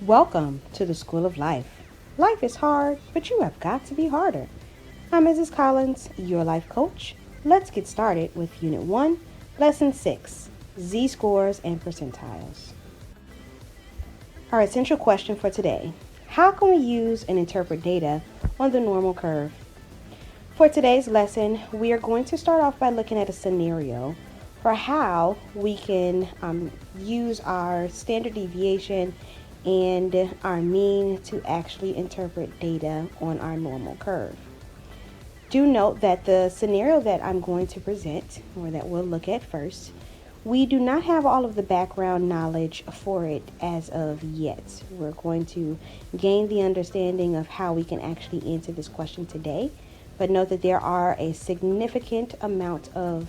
Welcome to the School of Life. Life is hard, but you have got to be harder. I'm Mrs. Collins, your life coach. Let's get started with Unit 1, Lesson 6, Z-scores and percentiles. Our essential question for today: how can we use and interpret data on the normal curve? For today's lesson, we are going to start off by looking at a scenario for how we can use our standard deviation and our mean to actually interpret data on our normal curve. Do note that the scenario that I'm going to present, or that we'll look at first, we do not have all of the background knowledge for it as of yet. We're going to gain the understanding of how we can actually answer this question today, but note that there are a significant amount of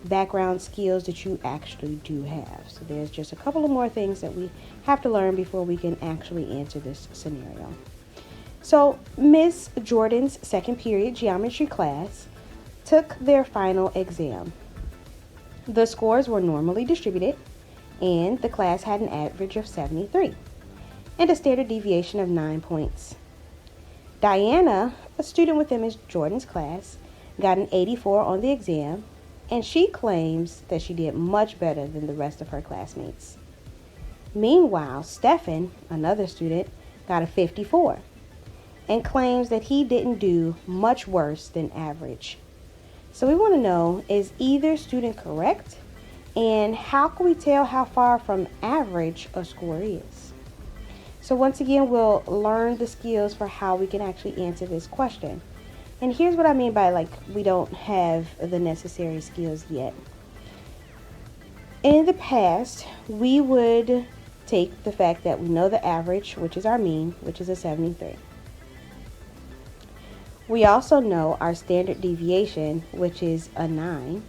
background skills that you actually do have. So there's just a couple of more things that we have to learn before we can actually answer this scenario. So Miss Jordan's second period geometry class took their final exam. The scores were normally distributed, and the class had an average of 73 and a standard deviation of 9 points. Diana, a student within Miss Jordan's class, got an 84 on the exam, and she claims that she did much better than the rest of her classmates. Meanwhile, Stefan, another student, got a 54 and claims that he didn't do much worse than average. So we want to know, is either student correct? And how can we tell how far from average a score is? So once again, we'll learn the skills for how we can actually answer this question. And here's what I mean by we don't have the necessary skills yet. In the past, we would take the fact that we know the average, which is our mean, which is a 73. We also know our standard deviation, which is a 9.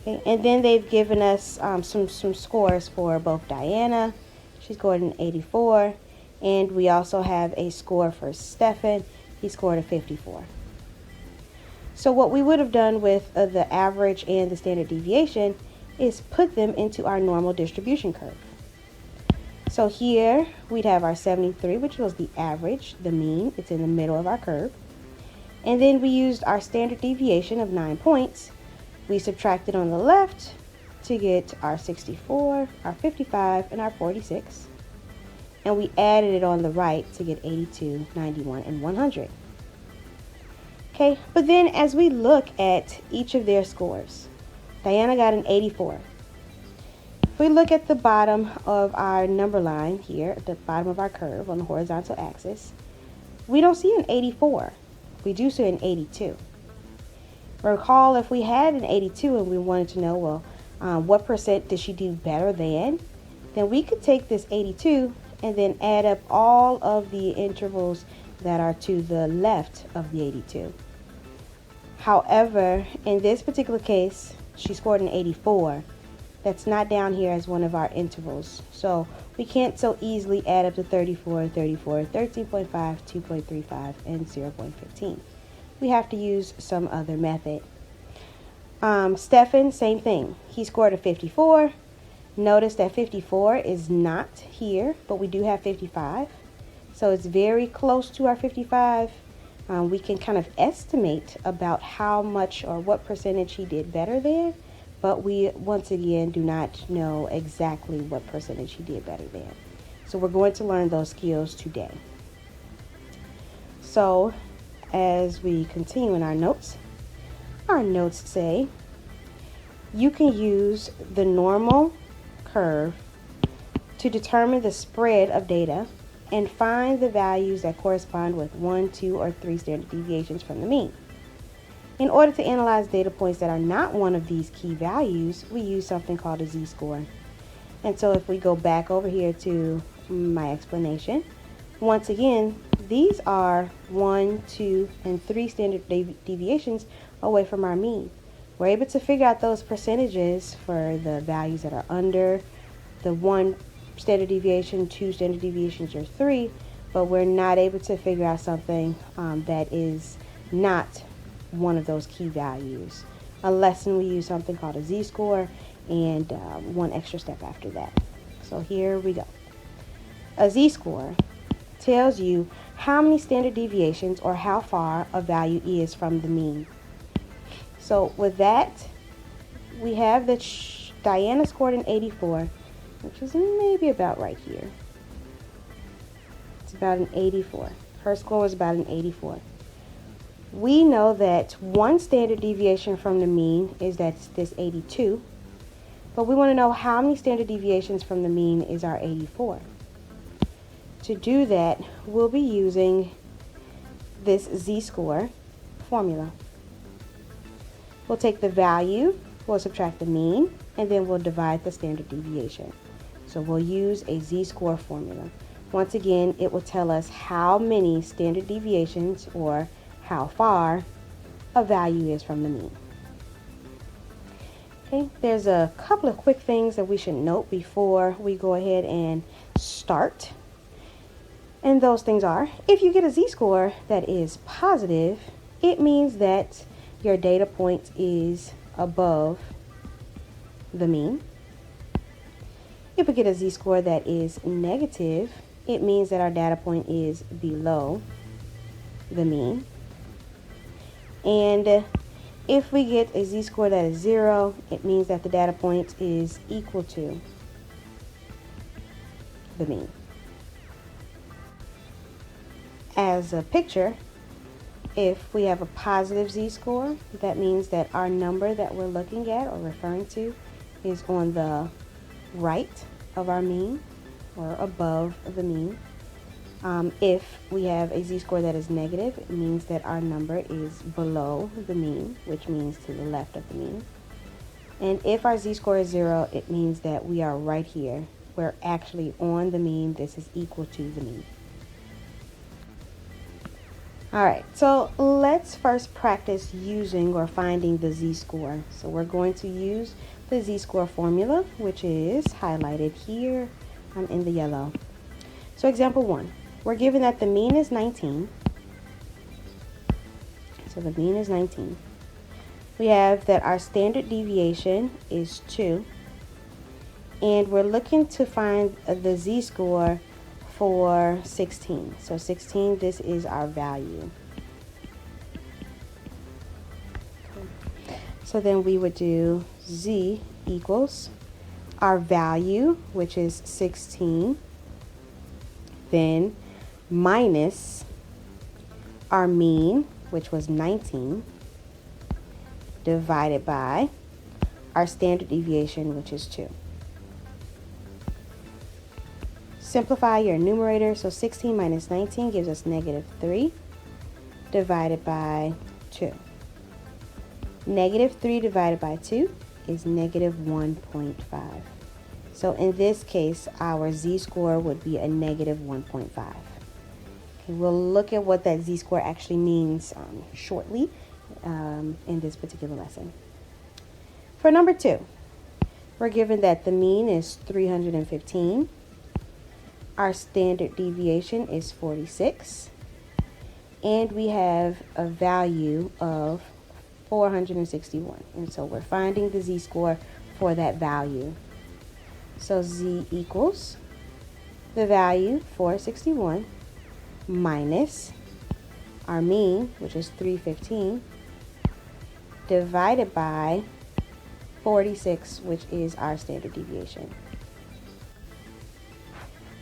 Okay, and then they've given us some scores for both Diana. She scored an 84. And we also have a score for Stefan. He scored a 54. So what we would have done with the average and the standard deviation is put them into our normal distribution curve. So here we'd have our 73, which was the average, the mean. It's in the middle of our curve. And then we used our standard deviation of 9 points. We subtracted on the left to get our 64, our 55, and our 46. And we added it on the right to get 82, 91, and 100. Okay, but then as we look at each of their scores, Diana got an 84. If we look at the bottom of our number line here, at the bottom of our curve on the horizontal axis, we don't see an 84. We do see an 82. Recall, if we had an 82 and we wanted to know, what percent did she do better than, then we could take this 82 and then add up all of the intervals that are to the left of the 82. However, in this particular case, she scored an 84. That's not down here as one of our intervals. So we can't so easily add up to 34, 34, 13.5, 2.35, and 0.15. We have to use some other method. Stefan, same thing. He scored a 54. Notice that 54 is not here, but we do have 55. So it's very close to our 55. We can kind of estimate about how much or what percentage he did better than, but we, once again, do not know exactly what percentage he did better than. So we're going to learn those skills today. So as we continue in our notes say, you can use the normal curve to determine the spread of data and find the values that correspond with 1, 2, or 3 standard deviations from the mean. In order to analyze data points that are not one of these key values, we use something called a z-score. And so if we go back over here to my explanation, once again, these are 1, 2, and 3 standard deviations away from our mean. We're able to figure out those percentages for the values that are under the 1 standard deviation, 2 standard deviations, or 3, but we're not able to figure out something that is not one of those key values, unless we use something called a z-score and one extra step after that. So here we go. A z-score tells you how many standard deviations or how far a value is from the mean. So with that, we have that Diana scored an 84, which is maybe about right here. It's about an 84. Her score was about an 84. We know that one standard deviation from the mean is that's this 82, but we want to know how many standard deviations from the mean is our 84. To do that, we'll be using this z-score formula. We'll take the value, we'll subtract the mean, and then we'll divide the standard deviation. So we'll use a z-score formula. Once again, it will tell us how many standard deviations or how far a value is from the mean. Okay, there's a couple of quick things that we should note before we go ahead and start. And those things are, if you get a z-score that is positive, it means that your data point is above the mean. If we get a z-score that is negative, it means that our data point is below the mean. And if we get a z-score that is 0, it means that the data point is equal to the mean. As a picture, if we have a positive z-score, that means that our number that we're looking at or referring to is on the right of our mean or above the mean. If we have a z-score that is negative, it means that our number is below the mean, which means to the left of the mean. And if our z-score is 0, it means that we are right here. We're actually on the mean. This is equal to the mean. All right, so let's first practice using or finding the z-score. So we're going to use the z-score formula, which is highlighted here in the yellow. So example 1, we're given that the mean is 19. So the mean is 19. We have that our standard deviation is 2. And we're looking to find the z-score for 16. So 16, this is our value. So then we would do z equals our value, which is 16, then minus our mean, which was 19, divided by our standard deviation, which is 2. Simplify your numerator, so 16 minus 19 gives us negative 3, divided by 2. Negative 3 divided by 2 is negative 1.5. So in this case, our z-score would be a negative 1.5. Okay, we'll look at what that z-score actually means shortly in this particular lesson. For number 2, we're given that the mean is 315. Our standard deviation is 46, and we have a value of 461. And so we're finding the z-score for that value. So z equals the value 461 minus our mean, which is 315, divided by 46, which is our standard deviation.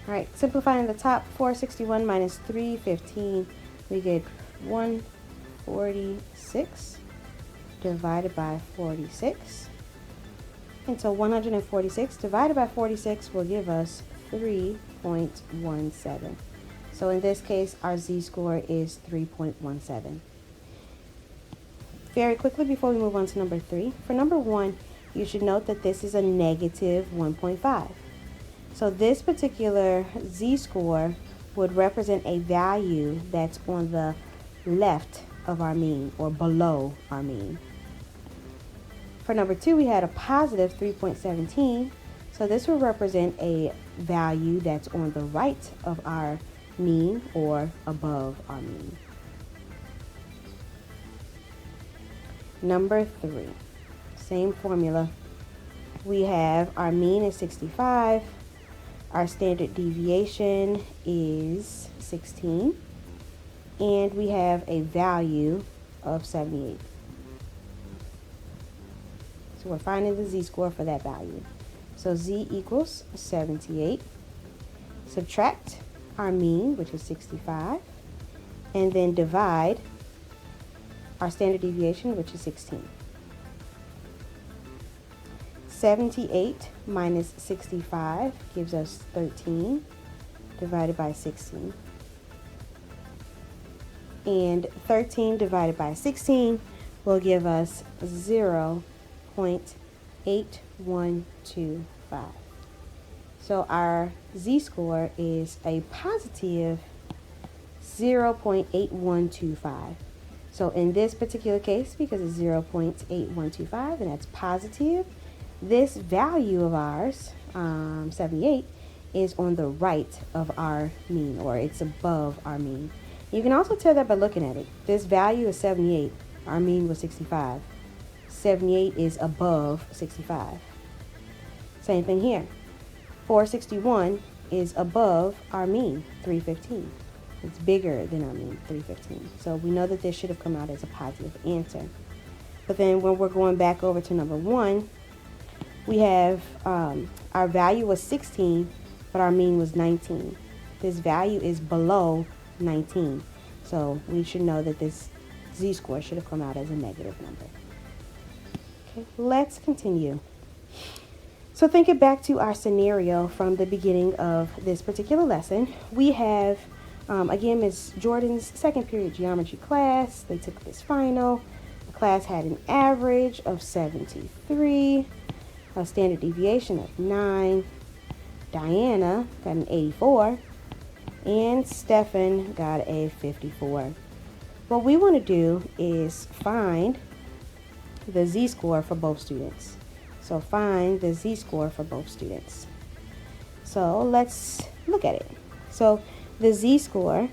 All right, simplifying the top, 461 minus 315, we get 146 divided by 46. And so 146 divided by 46 will give us 3.17. So in this case, our z-score is 3.17. Very quickly before we move on to number 3, for number 1, you should note that this is a negative 1.5. So this particular z-score would represent a value that's on the left of our mean or below our mean. For number 2, we had a positive 3.17. So this will represent a value that's on the right of our mean or above our mean. Number 3, same formula. We have our mean is 65. Our standard deviation is 16. And we have a value of 78. So we're finding the z-score for that value. So z equals 78. Subtract our mean, which is 65, and then divide our standard deviation, which is 16. 78 minus 65 gives us 13 divided by 16. And 13 divided by 16 will give us 0.8125. So our z-score is a positive 0.8125. So in this particular case, because it's 0.8125 and that's positive, this value of ours, 78, is on the right of our mean, or it's above our mean. You can also tell that by looking at it. This value is 78. Our mean was 65. 78 is above 65. Same thing here. 461 is above our mean, 315. It's bigger than our mean, 315. So we know that this should have come out as a positive answer. But then when we're going back over to number 1, we have our value was 16, but our mean was 19. This value is below 19. So we should know that this z-score should have come out as a negative number. Okay, let's continue. So thinking back to our scenario from the beginning of this particular lesson, we have, again, Ms. Jordan's second period geometry class. They took this final. The class had an average of 73, a standard deviation of 9. Diana got an 84, and Stefan got a 54. What we want to do is find the z-score for both students. So find the z-score for both students. So let's look at it. So the z-score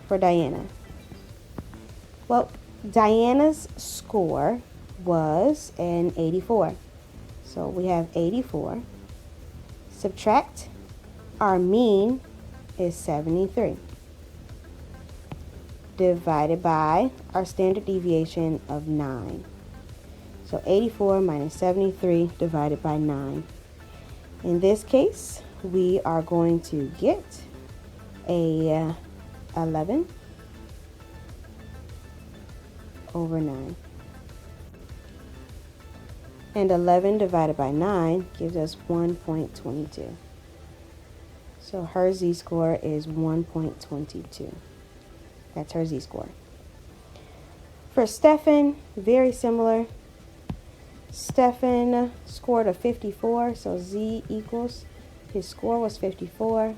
for Diana. Well, Diana's score was an 84. So we have 84. Subtract our mean is 73. Divided by our standard deviation of 9. So 84 minus 73 divided by 9. In this case, we are going to get a 11 over 9. And 11 divided by 9 gives us 1.22. So her z-score is 1.22. That's her z-score. For Stefan, very similar. Stefan scored a 54, so z equals, his score was 54.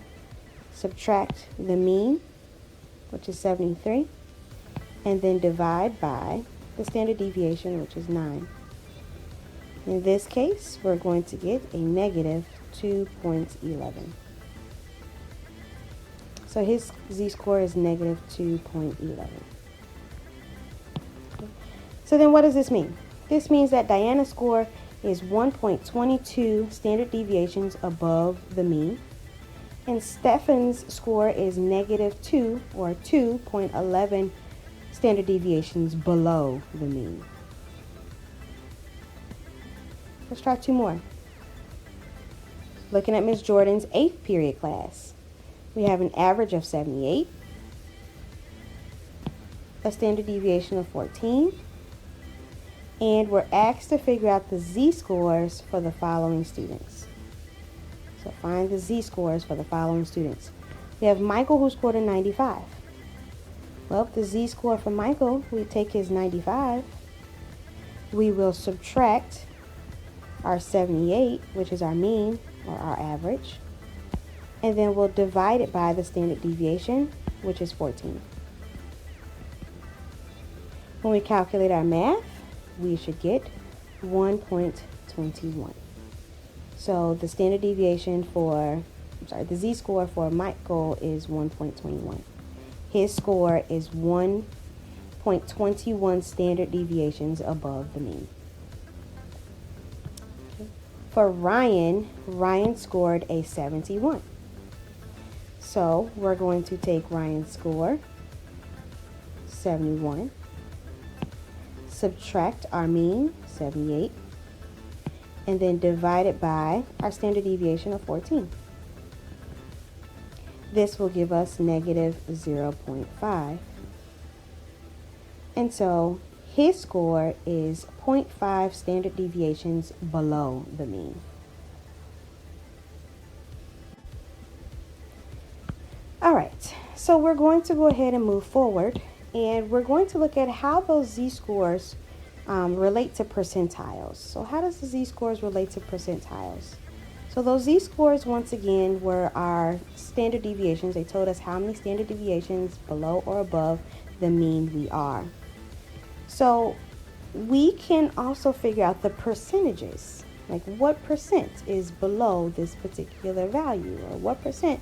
Subtract the mean, which is 73, and then divide by the standard deviation, which is 9. In this case, we're going to get a negative 2.11. So his z-score is negative 2.11. So then what does this mean? This means that Diana's score is 1.22 standard deviations above the mean, and Stefan's score is negative 2 or 2.11 standard deviations below the mean. Let's try 2 more. Looking at Ms. Jordan's 8th period class, we have an average of 78, a standard deviation of 14, and we're asked to figure out the z-scores for the following students. So find the z-scores for the following students. We have Michael, who scored a 95. Well, the z-score for Michael, we take his 95. We will subtract our 78, which is our mean or our average, and then we'll divide it by the standard deviation, which is 14. When we calculate our math, we should get 1.21. So the standard deviation for, the z-score for Michael is 1.21. His score is 1.21 standard deviations above the mean. Okay. For Ryan, Ryan scored a 71. So we're going to take Ryan's score, 71, subtract our mean, 78, and then divide it by our standard deviation of 14. This will give us negative 0.5. And so his score is 0.5 standard deviations below the mean. All right, so we're going to go ahead and move forward, and we're going to look at how those z-scores relate to percentiles. So how does the z-scores relate to percentiles? So those z-scores, once again, were our standard deviations. They told us how many standard deviations below or above the mean we are. So we can also figure out the percentages, like what percent is below this particular value, or what percent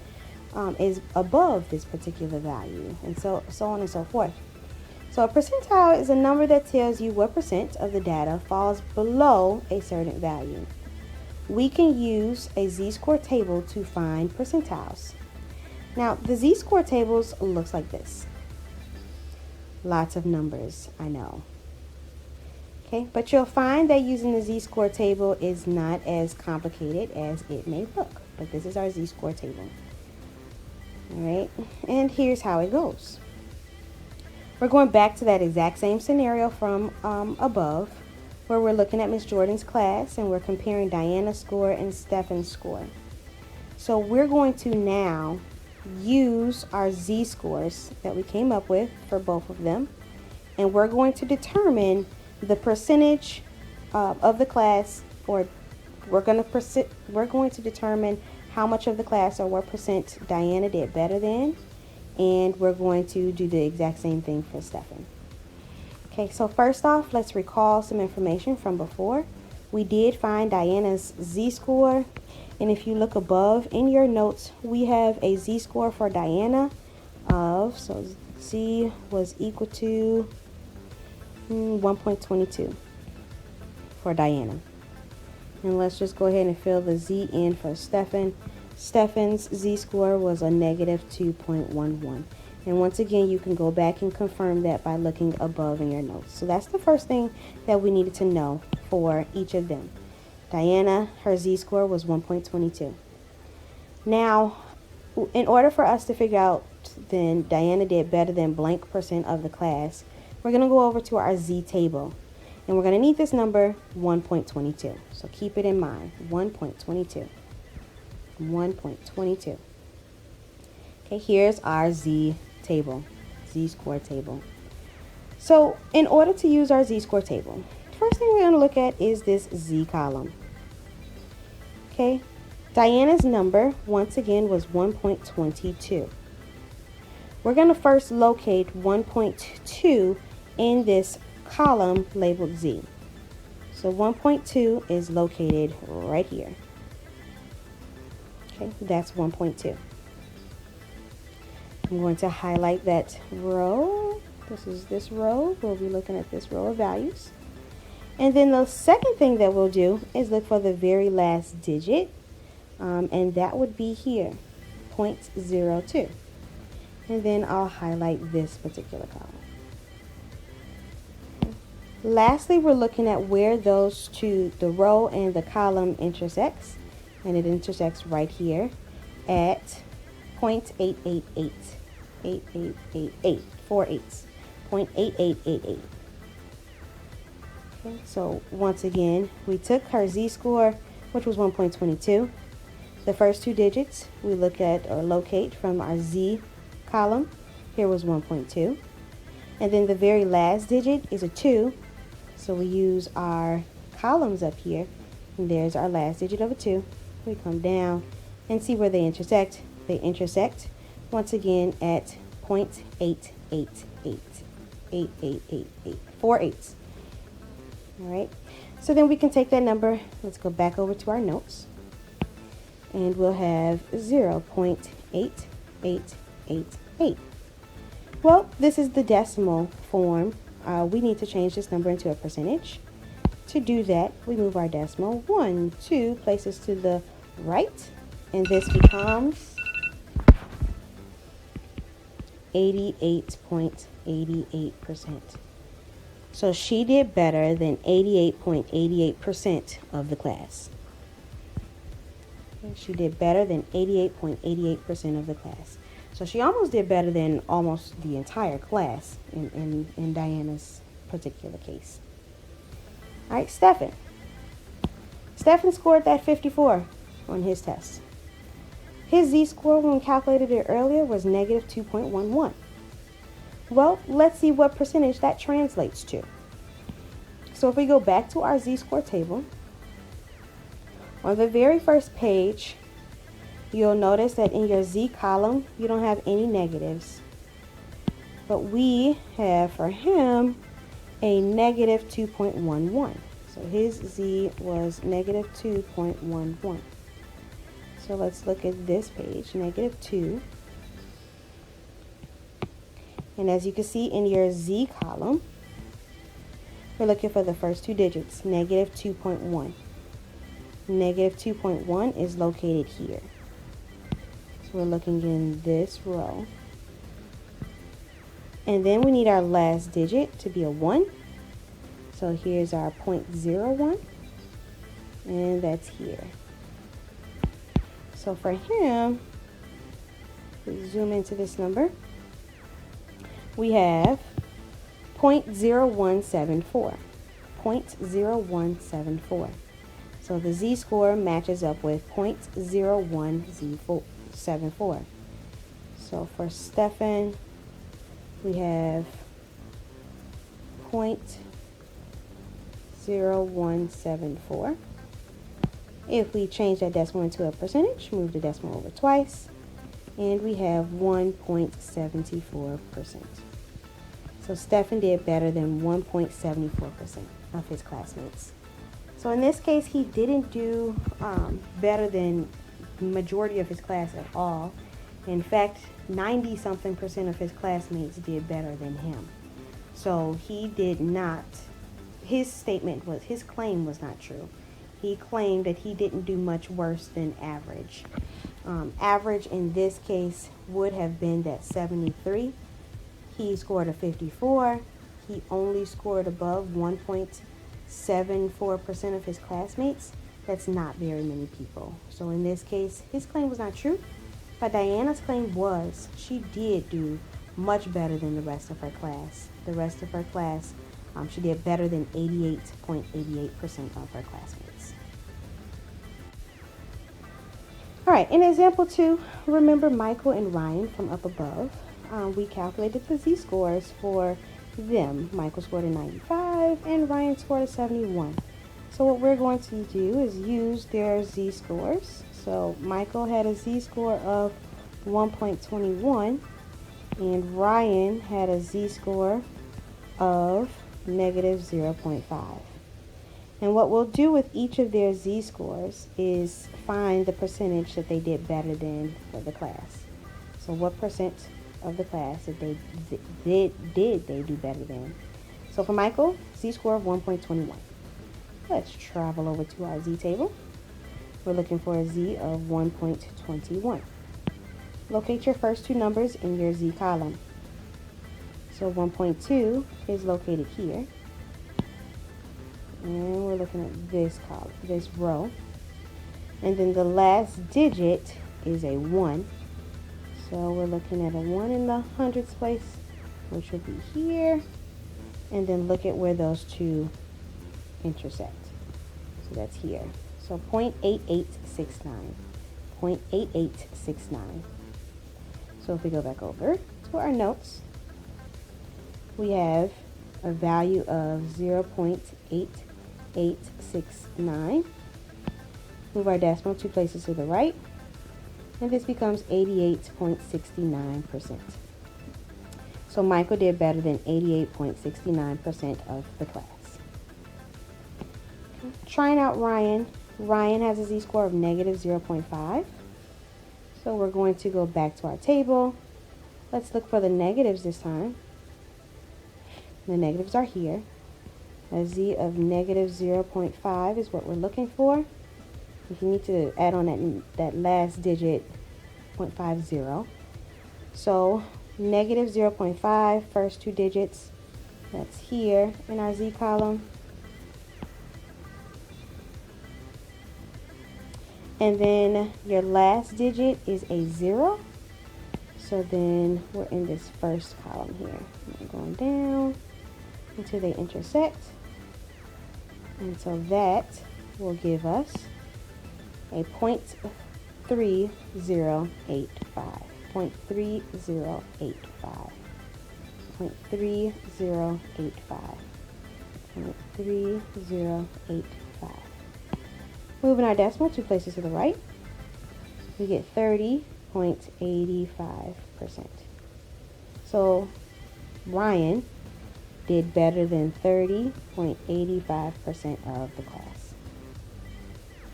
is above this particular value, and so on and so forth. So a percentile is a number that tells you what percent of the data falls below a certain value. We can use a z-score table to find percentiles. Now, the z-score tables looks like this. Lots of numbers, I know. Okay, but you'll find that using the z-score table is not as complicated as it may look. But this is our z-score table. All right, and here's how it goes. We're going back to that exact same scenario from above, where we're looking at Miss Jordan's class and we're comparing Diana's score and Stefan's score. So we're going to now use our z-scores that we came up with for both of them, and we're going to determine the percentage of the class, or we're going to determine how much of the class or what percent Diana did better than, and we're going to do the exact same thing for Stefan. Okay, so first off, let's recall some information from before. We did find Diana's z-score, and if you look above in your notes, we have a z-score for Diana of, so z was equal to 1.22 for Diana. And let's just go ahead and fill the z in for Stefan. Stefan's z-score was a negative 2.11. And once again, you can go back and confirm that by looking above in your notes. So that's the first thing that we needed to know for each of them. Diana, her z-score was 1.22. Now, in order for us to figure out then Diana did better than blank percent of the class, we're going to go over to our z table. And we're going to need this number 1.22. So keep it in mind, 1.22. 1.22. Okay, here's our z table, z-score table. So in order to use our z-score table, the first thing we're going to look at is this z column. Okay, Diana's number, once again, was 1.22. We're going to first locate 1.2 in this column labeled z. So 1.2 is located right here. Okay, that's 1.2. I'm going to highlight that row. This is this row. We'll be looking at this row of values. And then the second thing that we'll do is look for the very last digit, and that would be here, 0.02. And then I'll highlight this particular column. Okay. Lastly, we're looking at where those two, the row and the column, intersects, and it intersects right here at 0.8888. 8888, 4 eighths, 0.8888. Okay, so once again, we took her z-score, which was 1.22. The first two digits we look at or locate from our z column. Here was 1.2. And then the very last digit is a 2. So we use our columns up here. And there's our last digit of a 2. We come down and see where they intersect. They intersect once again at 0.8888. 8888. 4 eighths. All right. So then we can take that number. Let's go back over to our notes. And we'll have 0.8888. Well, this is the decimal form. We need to change this number into a percentage. To do that, we move our decimal 1, 2 places to the right, and this becomes 88.88%. So she did better than 88.88% of the class. She did better than 88.88% of the class. So she almost did better than almost the entire class in Diana's particular case. All right, Stephen. Stephen scored that 54 on his test. His z-score when we calculated it earlier was negative 2.11. Well, let's see what percentage that translates to. So if we go back to our z-score table, on the very first page, you'll notice that in your z column, you don't have any negatives. But we have for him a negative 2.11. So his z was negative 2.11. So let's look at this page, negative 2. And as you can see in your z column, we're looking for the first two digits, negative 2.1. Negative 2.1 is located here. So we're looking in this row. And then we need our last digit to be a 1. So here's our 0.01. And that's here. So for him, we zoom into this number. We have 0.0174. 0.0174. So the z-score matches up with 0.0174. So for Stefan, we have 0.0174. If we change that decimal into a percentage, move the decimal over twice, and we have 1.74%. So Stefan did better than 1.74% of his classmates. So in this case, he didn't do better than the majority of his class at all. In fact, 90-something% of his classmates did better than him. So he did not, his claim was not true. He claimed that he didn't do much worse than average. Average in this case would have been that 73. He scored a 54. He only scored above 1.74% of his classmates. That's not very many people. So in this case, his claim was not true. But Diana's claim was. She did do much better than the rest of her class. The rest of her class, she did better than 88.88% of her classmates. All right, in example 2, remember Michael and Ryan from up above. We calculated the z-scores for them. Michael scored a 95 and Ryan scored a 71. So what we're going to do is use their z-scores. So Michael had a z-score of 1.21 and Ryan had a z-score of negative 0.5. And what we'll do with each of their z-scores is find the percentage that they did better than for the class. So what percent of the class did they do better than? So for Michael, z-score of 1.21. Let's travel over to our z table. We're looking for a z of 1.21. Locate your first two numbers in your z column. So 1.2 is located here. And we're looking at this column, this row. And then the last digit is a 1. So we're looking at a 1 in the hundreds place, which will be here. And then look at where those two intersect. So that's here. So 0.8869. 0.8869. So if we go back over to our notes, we have a value of 0.8869. Move our decimal 2 places to the right, and this becomes 88.69%. So Michael did better than 88.69% of the class. Trying out Ryan. Ryan has a z-score of negative 0.5. So we're going to go back to our table. Let's look for the negatives this time. The negatives are here. A z of negative 0.5 is what we're looking for. If you need to add on that last digit, 0.50. So negative 0.5, first two digits, that's here in our z column. And then your last digit is a 0. So then we're in this first column here. We're going down until they intersect. And so that will give us a 0.3085. 0.3085. 0.3085. 0.3085. Moving our decimal 2 places to the right, we get 30.85%. So Ryan did better than 30.85% of the class.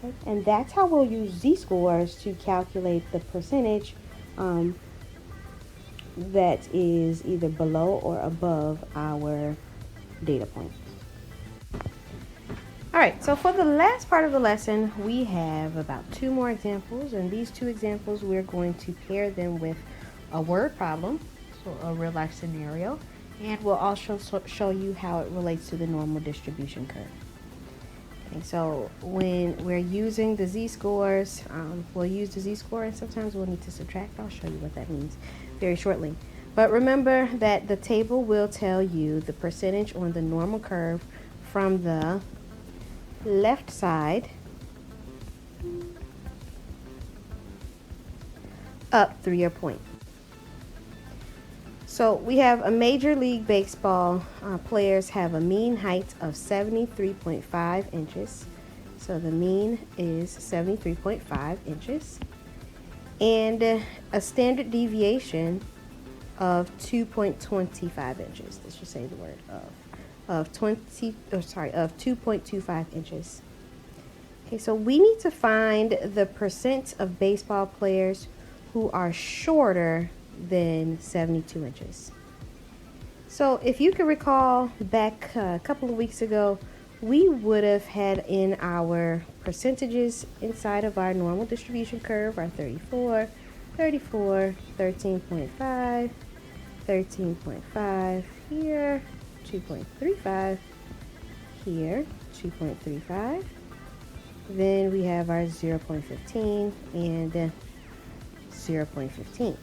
Okay? And that's how we'll use z-scores to calculate the percentage that is either below or above our data point. All right, so for the last part of the lesson, we have about 2 more examples, and these 2 examples, we're going to pair them with a word problem, so a real life scenario, and we'll also show you how it relates to the normal distribution curve. Okay, so when we're using the z-scores, we'll use the z-score, and sometimes we'll need to subtract. I'll show you what that means very shortly. But remember that the table will tell you the percentage on the normal curve from the left side up through your point. So we have a Major League Baseball players have a mean height of 73.5 inches. So the mean is 73.5 inches. And a standard deviation of 2.25 inches. Let's just say the word of 2.25 inches. Okay, so we need to find the percent of baseball players who are shorter than 72 inches. So if you can recall back a couple of weeks ago, we would have had in our percentages inside of our normal distribution curve, our 34, 13.5, 13.5 here, 2.35 here, 2.35. Then we have our 0.15 and 0.15.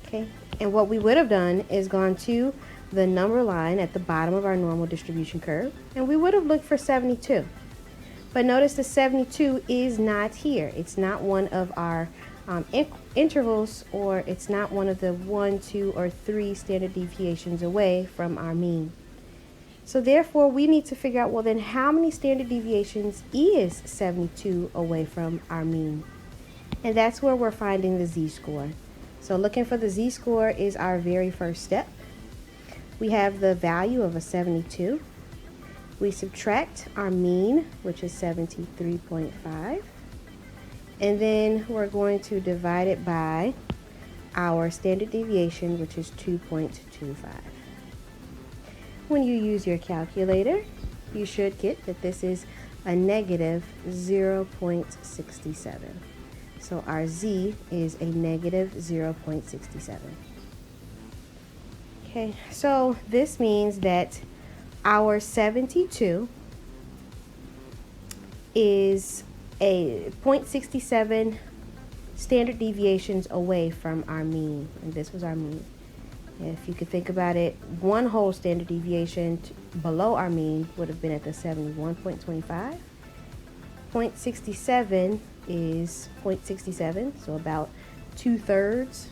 Okay, and what we would have done is gone to the number line at the bottom of our normal distribution curve, and we would have looked for 72. But notice the 72 is not here. It's not one of our intervals, or it's not one of the 1, 2, or 3 standard deviations away from our mean. So therefore, we need to figure out, well, then how many standard deviations is 72 away from our mean? And that's where we're finding the z-score. So looking for the z-score is our very first step. We have the value of a 72. We subtract our mean, which is 73.5. And then we're going to divide it by our standard deviation, which is 2.25. When you use your calculator, you should get that this is a negative 0.67. So our z is a negative 0.67. Okay, so this means that our 72 is a 0.67 standard deviations away from our mean, and this was our mean. If you could think about it, one whole standard deviation below our mean would have been at the 71.25. 0.67 is 0.67, so about 2/3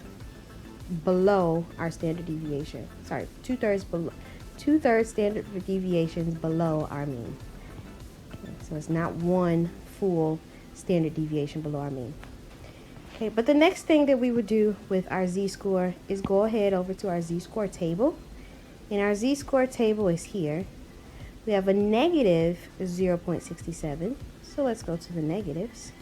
below our standard deviation. Sorry, 2/3 below, 2/3 standard deviations below our mean. Okay, so it's not one full standard deviation below our mean. Okay, but the next thing that we would do with our z-score is go ahead over to our z-score table. And our z-score table is here. We have a negative 0.67. So let's go to the negatives.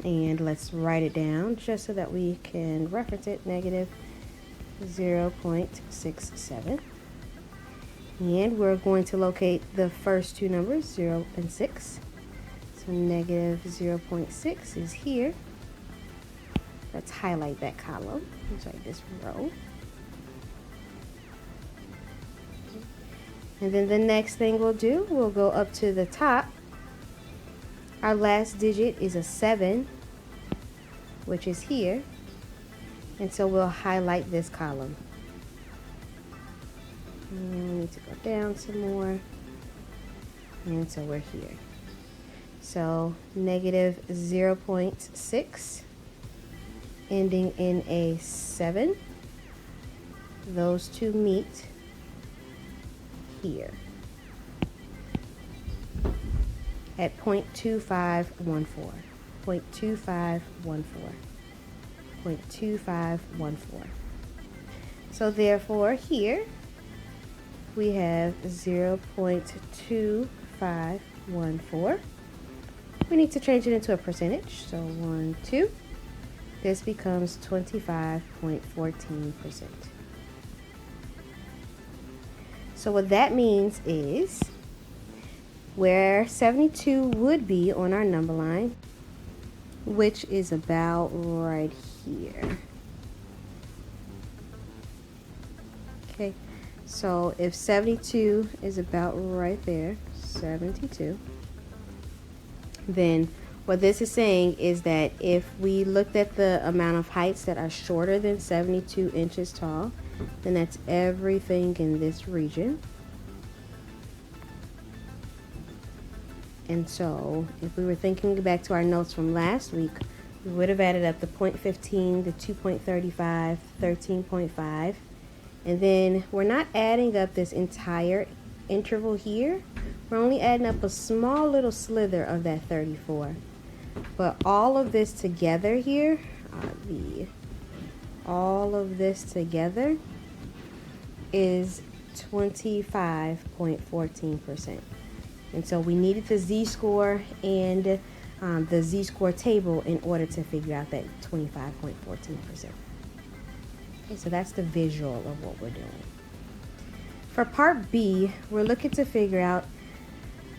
And let's write it down just so that we can reference it. Negative 0.67. And we're going to locate the first two numbers, 0 and 6. So negative 0.6 is here. Let's highlight that column. Let's write this row. And then the next thing we'll do, we'll go up to the top. Our last digit is a 7, which is here. And so we'll highlight this column. And we need to go down some more. And so we're here. So negative 0.6 ending in a 7. Those two meet here at 0.2514. 0.2514. 0.2514. So therefore here we have 0.2514. We need to change it into a percentage. So 1, 2. This becomes 25.14%. So what that means is where 72 would be on our number line, which is about right here. Okay, so if 72 is about right there, 72, then what this is saying is that if we looked at the amount of heights that are shorter than 72 inches tall, then that's everything in this region. And so if we were thinking back to our notes from last week, we would have added up the 0.15, the 2.35, 13.5, and then we're not adding up this entire interval here. We're only adding up a small little slither of that 34. But all of this together here, all of this together is 25.14%. And so we needed the z-score and the z-score table in order to figure out that 25.14%. Okay, so that's the visual of what we're doing. For part B, we're looking to figure out,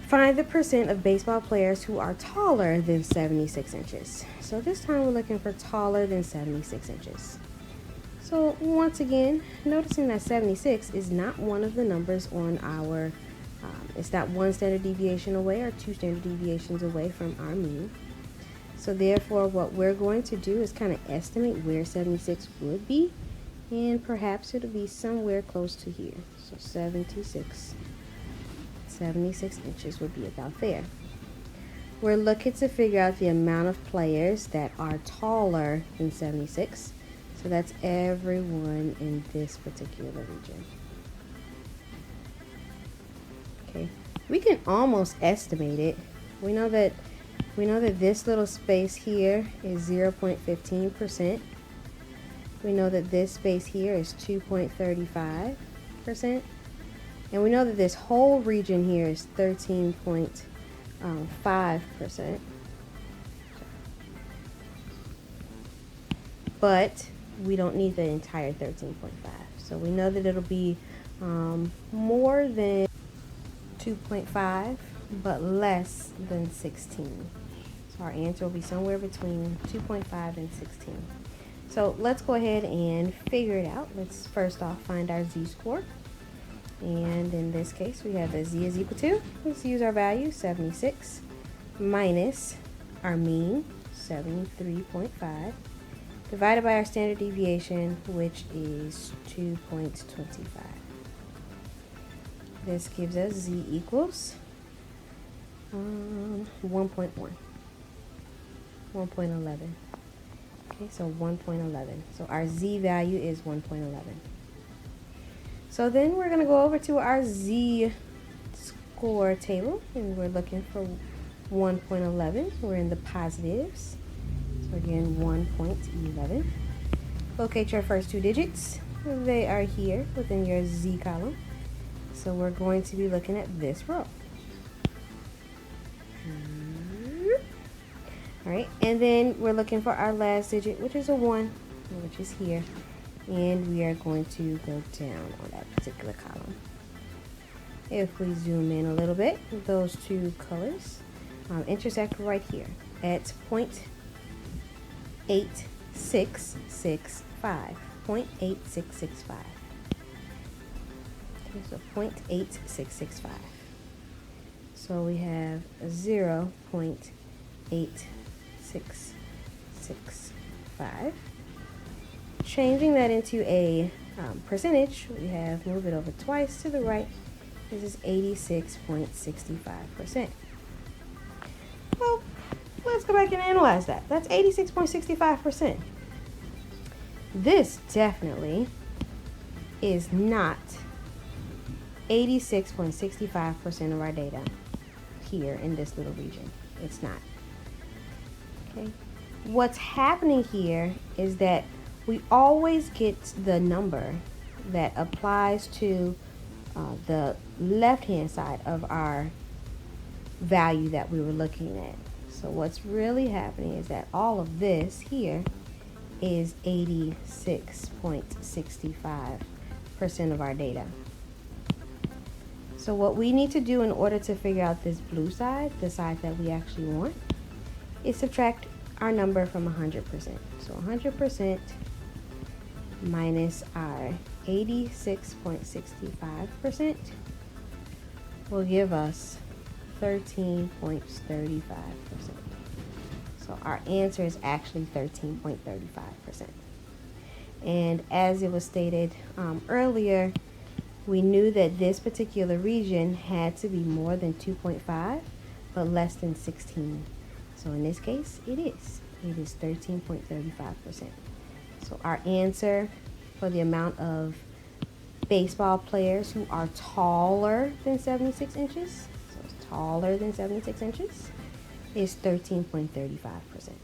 find the percent of baseball players who are taller than 76 inches. So this time we're looking for taller than 76 inches. So once again, noticing that 76 is not one of the numbers on our, it's not one standard deviation away or two standard deviations away from our mean. So therefore what we're going to do is kind of estimate where 76 would be, and perhaps it'll be somewhere close to here. So 76 inches would be about there. We're looking to figure out the amount of players that are taller than 76. So that's everyone in this particular region. Okay, we can almost estimate it. We know that this little space here is 0.15%. We know that this space here is 2.35%. And we know that this whole region here is 13.5%. But we don't need the entire 13.5. So we know that it'll be more than 2.5, but less than 16. So our answer will be somewhere between 2.5 and 16. So let's go ahead and figure it out. Let's first off find our z-score. And in this case, we have that z is equal to, let's use our value, 76, minus our mean, 73.5, divided by our standard deviation, which is 2.25. This gives us z equals 1.1. 1.11. Okay, so 1.11. So our z value is 1.11. So then we're going to go over to our z-score table, and we're looking for 1.11. We're in the positives. So again, 1.11. Locate your first two digits. They are here within your z column. So we're going to be looking at this row. All right, and then we're looking for our last digit, which is a 1, which is here. And we are going to go down on that particular column. If we zoom in a little bit, those two colors intersect right here at 0.8665. 0.8665. Okay, so 0.8665. So we have 0.8665. Changing that into a percentage, we have move it over twice to the right. This is 86.65%. Well, let's go back and analyze that. That's 86.65%. This definitely is not 86.65% of our data here in this little region. It's not. Okay. What's happening here is that we always get the number that applies to the left-hand side of our value that we were looking at. So what's really happening is that all of this here is 86.65% of our data. So what we need to do in order to figure out this blue side, the side that we actually want, is subtract our number from 100%. So 100% minus our 86.65% will give us 13.35%. So our answer is actually 13.35%. And as it was stated earlier, we knew that this particular region had to be more than 2.5, but less than 16. So in this case, it is. It is 13.35%. So our answer for the amount of baseball players who are taller than 76 inches, so it's taller than 76 inches, is 13.35%.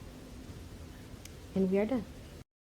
And we are done.